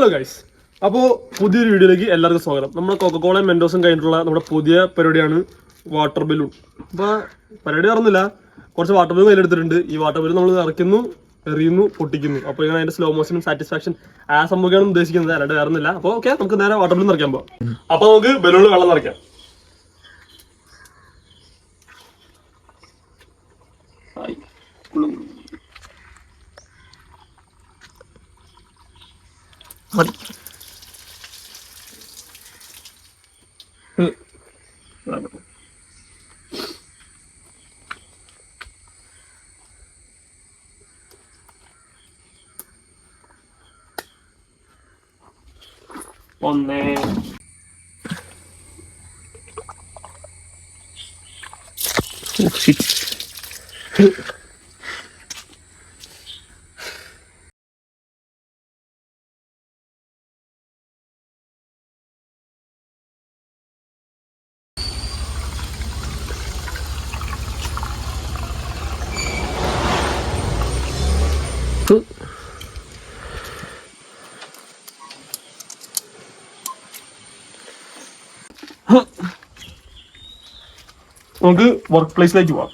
Hello guys, അപ്പോൾ പുതിയൊരു വീഡിയോയിലേക്ക് എല്ലാവർക്കും സ്വാഗതം. നമ്മുടെ കൊക്കക്കോളയും മെൻഡോസും കഴിഞ്ഞിട്ടുള്ള നമ്മുടെ പുതിയ പരിപാടിയാണ് വാട്ടർ ബലൂൺ. അപ്പോൾ പരിപാടി പറഞ്ഞില്ല, കുറച്ച് വാട്ടർ ബലൂൺ കയ്യിലെടുത്തിട്ടുണ്ട്. ഈ വാട്ടർ ബലൂൺ നമ്മൾ നിറയ്ക്കുന്നു, എറിയുന്നു, പൊട്ടിക്കുന്നു. അപ്പോൾ ഇങ്ങനെ അതിന്റെ സ്ലോ മോഷനും സാറ്റിസ്ഫാക്ഷൻ ആ സംഭവമാണ് ഉദ്ദേശിക്കുന്നത്, അല്ലാണ്ട് വേറൊന്നുമില്ല. അപ്പോൾ ഓക്കെ, നമുക്ക് നേരെ വാട്ടർ ബലൂൺ നിറയ്ക്കാൻ പോകാം. അപ്പോൾ നമുക്ക് ബലൂണിൽ വെള്ളം നിറയ്ക്കാം. ഒന്ന് നമുക്ക് വർക്ക് പ്ലേസിലേക്ക് പോവാം.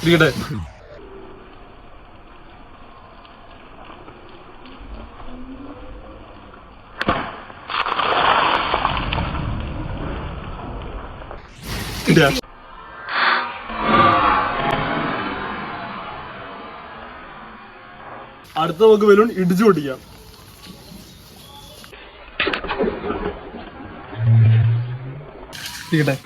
ഇരിക്കട്ടെ. അടുത്ത നമുക്ക് ബലൂൺ ഇടിച്ചു പൊട്ടിക്കാം. ഇരിക്കട്ടെ.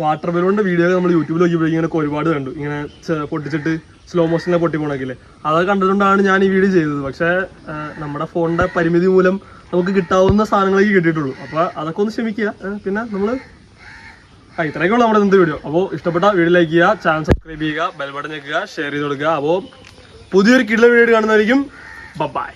വാട്ടർ ബലൂണിന്റെ വീഡിയോ നമ്മൾ യൂട്യൂബിൽ നോക്കിയപ്പോഴേക്കും ഇങ്ങനെ ഒരുപാട് കണ്ടു, ഇങ്ങനെ പൊട്ടിച്ചിട്ട് സ്ലോ മോഷനിലെ പൊട്ടി പോണക്കില്ലേ. അതൊക്കെ കണ്ടതുകൊണ്ടാണ് ഞാൻ ഈ വീഡിയോ ചെയ്തത്. പക്ഷേ നമ്മുടെ ഫോണിന്റെ പരിമിതി മൂലം നമുക്ക് കിട്ടാവുന്ന സാധനങ്ങളൊക്കെ കിട്ടിയിട്ടുള്ളൂ. അപ്പോൾ അതൊക്കെ ഒന്ന് ക്ഷമിക്കുക. പിന്നെ നമ്മൾ ഇത്രയൊക്കെയുള്ള നമ്മുടെ ഇന്നത്തെ വീഡിയോ. അപ്പോൾ ഇഷ്ടപ്പെട്ട വീഡിയോ ലൈക്ക് ചെയ്യുക, ചാനൽ സബ്സ്ക്രൈബ് ചെയ്യുക, ബെൽ ബട്ടൺ ഞെക്കുക, ഷെയർ ചെയ്ത് കൊടുക്കുക. അപ്പോൾ പുതിയൊരു കിടിലൻ വീഡിയോ കാണുന്നതായിരിക്കും. ബൈ.